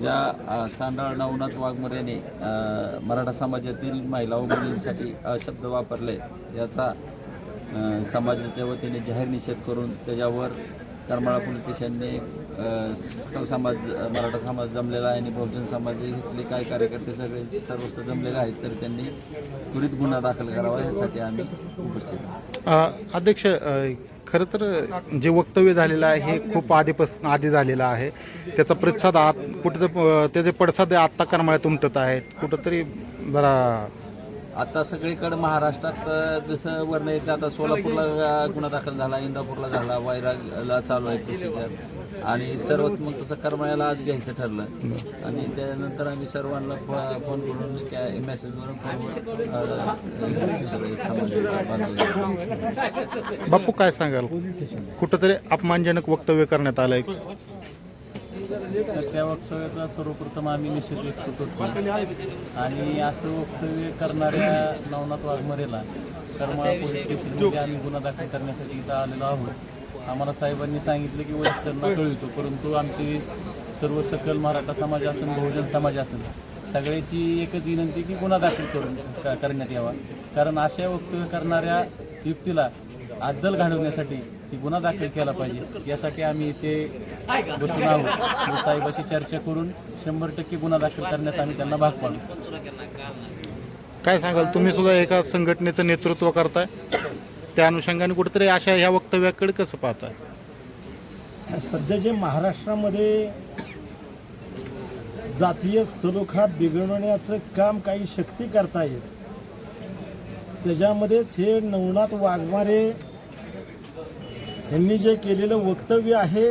ज्या चांडाळ नवनाथ वाघमारेने मराठा समाजातील महिला व मुलींसाठी अशब्द वापरले याचा समाजाच्या वतीने जाहीर निषेध करून त्याच्यावर करमाळा पोलीस स्टेशनने सकल समाज मराठा समाज जमलेला आहे आणि बहुजन समाज इथले काय कार्यकर्ते सर्वस्व जमलेले आहेत तर त्यांनी त्वरित गुन्हा दाखल करावा यासाठी आम्ही उपस्थित आहोत. अध्यक्ष, खरं तर जे वक्तव्य झालेलं आहे हे खूप आधी झालेलं आहे. त्याचा प्रतिसाद कुठं त्याचे पडसाद आत्ता करमाळ्यात उमटत आहेत कुठंतरी जरा. आता सगळीकडे महाराष्ट्रात जसं वर्ण येतं आता सोलापूरला गुन्हा दाखल झाला, इंदापूरला झाला, वायराला चालू आहे प्रोसिजर आणि सर्वात मग तसं करमाळ्याला आज घ्यायचं ठरलं आणि त्यानंतर आम्ही सर्वांना फोन करून मेसेजवरून बापू काय सांगाल, कुठंतरी अपमानजनक वक्तव्य करण्यात आलंय? तर त्या वक्तव्याचा सर्वप्रथम आम्ही निषेध व्यक्त करतो आणि असं वक्तव्य करणाऱ्या नवनाथ वाघमारेला करमाळा पोलीस स्टेशनमध्ये आम्ही गुन्हा दाखल करण्यासाठी इथं आलेलो आहोत. आम्हाला साहेबांनी सांगितलं की वरिष्ठांना कळवितो, परंतु आमची सर्व सकल मराठा समाज असेल, बहुजन समाज असेल, सगळ्याची एकच विनंती की गुन्हा दाखल करण्यात यावा. कारण अशा वक्तव्य करणाऱ्या व्यक्तीला अद्दल घडवण्यासाठी की गुन्हा दाखल केला पाहिजे यासाठी आम्ही इथे बसून आहोत. साहेबाशी चर्चा करून 100% गुन्हा दाखल करण्यास आम्ही त्यांना भाग पाडू. काय सांगाल, तुम्ही सुद्धा एका संघटनेचं नेतृत्व करताय, त्या अनुषंगाने कुठेतरी अशा ह्या वक्तव्याकडे कसं पाहताय? सध्या जे महाराष्ट्रामध्ये जातीय सलोखा बिघडवण्याचं काम काही शक्ती करतायत त्याच्यामध्येच हे नवनाथ वाघमारे यांनी जे केलेलं वक्तव्य आहे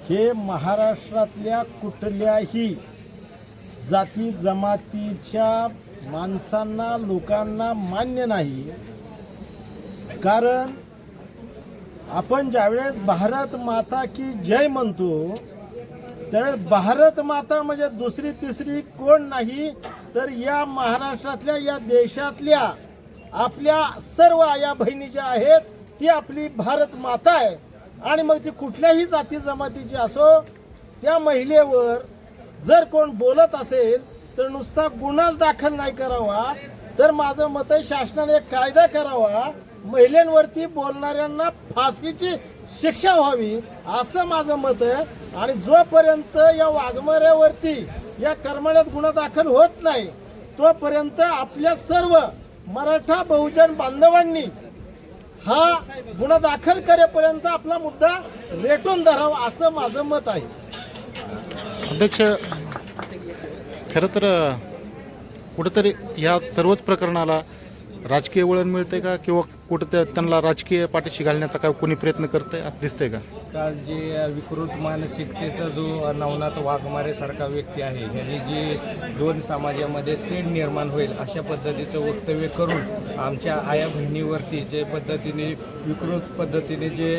हे महाराष्ट्रातल्या कुठल्याही जाती जमातीच्या माणसांना लोकांना मान्य नाही. कारण आपण ज्यावेळेस भारत माता की जय म्हणतो त्यावेळेस भारत माता म्हणजे दुसरी तिसरी कोण नाही तर या महाराष्ट्रातल्या या देशातल्या आपल्या सर्व आया बहिणी ज्या आहेत ती आपली भारत माता आहे. आणि मग ती कुठल्याही जाती जमातीची असो त्या महिलेवर जर कोण बोलत असेल तर नुसता गुन्हाच दाखल नाही करावा तर माझं मत आहे शासनाने एक कायदा करावा, महिलांवरती बोलणाऱ्यांना फाशीची शिक्षा व्हावी असं माझं मत आहे. आणि जोपर्यंत या वाघमाऱ्यावरती या करमाळ्यात गुन्हा दाखल होत नाही तोपर्यंत आपल्या सर्व मराठा बहुजन बांधवांनी हा गुन्हा दाखल करेपर्यंत आपला मुद्दा रेटून धरावा असं माझं मत आहे. अध्यक्ष, खरं तर कुठंतरी या सर्वच प्रकरणाला राजकीय वळण मिळते का किंवा कुठं त्यांना राजकीय पाठीशी घालण्याचा काय कोणी प्रयत्न करतंय असं दिसतंय का? काल जे विकृत मानसिकतेचा जो नवनाथ वाघमारे सारखा व्यक्ती आहे यांनी जे दोन समाजामध्ये तेढ निर्माण होईल अशा पद्धतीचं वक्तव्य करून आमच्या आया बहिणीवरती जे पद्धतीने विकृत पद्धतीने जे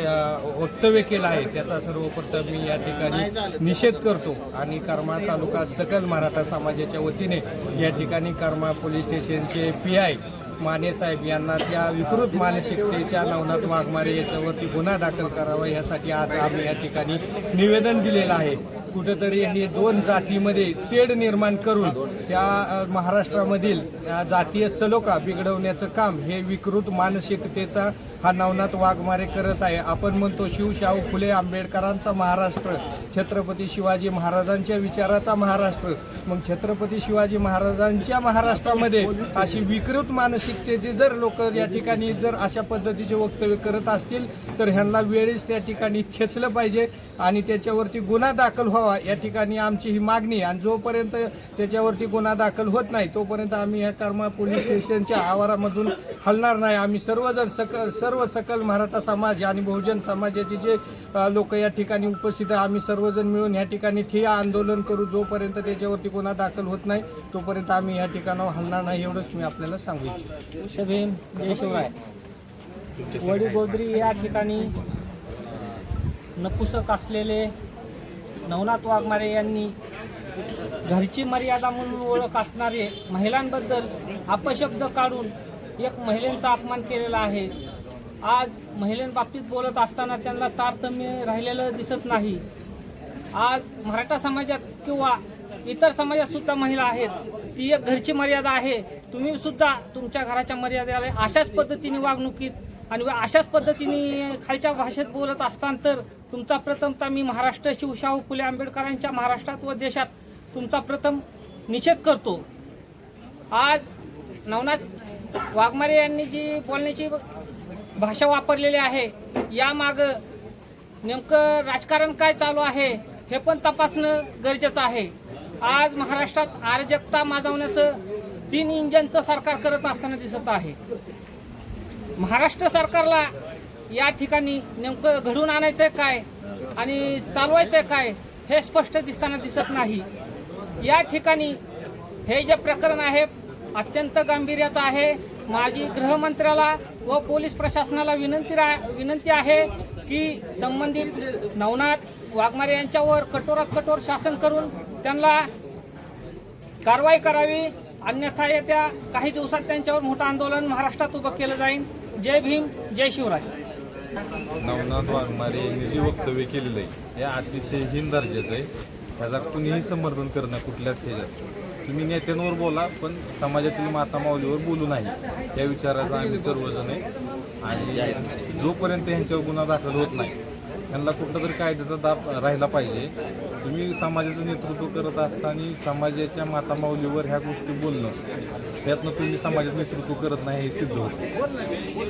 वक्तव्य केलं आहे त्याचा सर्वप्रथम मी या ठिकाणी निषेध करतो. आणि करमाळा तालुका सकल मराठा समाजाच्या वतीने या ठिकाणी करमाळा पोलीस स्टेशनचे PI माने साहेब यांना त्या विकृत मानसिकतेच्या नवनाथ वाघमारे याच्यावरती गुन्हा दाखल करावा यासाठी आज आम्ही या ठिकाणी निवेदन दिलेलं आहे. कुठेतरी हे दोन जातीमध्ये तेढ निर्माण करून त्या महाराष्ट्रामधील जातीय सलोखा बिघडवण्याचं काम हे विकृत मानसिकतेचा हा नवनाथ वाघमारे करत आहे. आपण म्हणतो शिवशाहू फुले आंबेडकरांचा महाराष्ट्र, छत्रपती शिवाजी महाराजांच्या विचाराचा महाराष्ट्र. मग छत्रपती शिवाजी महाराजांच्या महाराष्ट्रामध्ये अशी विकृत मानसिकतेचे जर लोक या ठिकाणी जर अशा पद्धतीचे वक्तव्य करत असतील तर ह्यांना वेळेस त्या ठिकाणी खेचलं पाहिजे आणि त्याच्यावरती गुन्हा दाखल व्हावा या ठिकाणी आमची ही मागणी. आणि जोपर्यंत त्याच्यावरती गुन्हा दाखल होत नाही तोपर्यंत आम्ही या करमाळा पोलीस स्टेशनच्या आवारामधून हलणार नाही. आम्ही सर्वजण सर्व सकल मराठा समाज आणि बहुजन समाजाचे जे लोक या ठिकाणी उपस्थित आहे आम्ही सर्वजण मिळून या ठिकाणी ठिय्या आंदोलन करू. जोपर्यंत त्याच्यावरती गुन्हा दाखल होत नाही तोपर्यंत आम्ही या ठिकाणावर हलणार नाही एवढंच मी आपल्याला सांगू इच्छितो. जय शिवराय. वडीगोद्री या ठिकाणी नपुसक असलेले नवनाथ वाघमारे यांनी घरची मर्यादा म्हणून ओळख असणारे महिलांबद्दल अपशब्द काढून एक महिलेचा अपमान केलेला आहे. आज महिलांबाबतीत बोलत असताना त्यांना तारतम्य राहिलेलं दिसत नाही. आज मराठा समाजात किंवा इतर समाजात सुद्धा महिला आहेत, ती एक घरची मर्यादा आहे. तुम्ही सुद्धा तुमच्या घराच्या मर्यादेला अशाच पद्धतीने वागणुकीत आणि अशाच पद्धतीने खालच्या भाषेत बोलत असताना तर तुमचा प्रथमतः मी महाराष्ट्र शिवशाहू फुले आंबेडकरांच्या महाराष्ट्रात व देशात तुमचा प्रथम निषेध करतो. आज नवनाथ वाघमारे यांनी जी बोलण्याची भाषा वापरलेली आहे, यामागं नेमकं राजकारण काय चालू आहे हे पण तपासणं गरजेचं आहे. आज महाराष्ट्रात अराजकता माजवण्याचं 3 इंजिनचं सरकार करत असताना दिसत आहे. महाराष्ट्र सरकारला या ठिकाणी नेमकं घडवून आणायचं काय आणि चालवायचं काय हे स्पष्ट दिसताना दिसत नाही. या ठिकाणी हे जे प्रकरण आहे अत्यंत गांभीर्याचं आहे. माझी गृहमंत्र्याला व पोलीस प्रशासनाला विनंती आहे की संबंधित नवनाथ वाघमारे यांच्यावर कठोरात कठोर शासन करून त्यांना कारवाई करावी, अन्यथा येत्या काही दिवसात त्यांच्यावर मोठं आंदोलन महाराष्ट्रात उभं केलं जाईल. जय भीम, जय शिवराय. नवनाथ वाघमारे यांनी जे वक्तव्य केलेलं आहे हे अतिशय हीन दर्जाचं आहे. त्याचा कुणीही समर्थन करणं कुठल्याच ह्याच्यात. तुम्ही नेत्यांवर बोला पण समाजातील माता माऊलीवर बोलू नाही, या विचाराचा आम्ही सर्वजण आहे. आणि जोपर्यंत यांच्यावर गुन्हा दाखल होत नाही त्यांना कुठला तरी कायद्याचा दाब राहिला पाहिजे. तुम्ही समाजाचं नेतृत्व करत असताना समाजाच्या माता माऊलीवर ह्या गोष्टी बोलणं, त्यातनं तुम्ही समाजाचं नेतृत्व करत नाही हे सिद्ध होतं.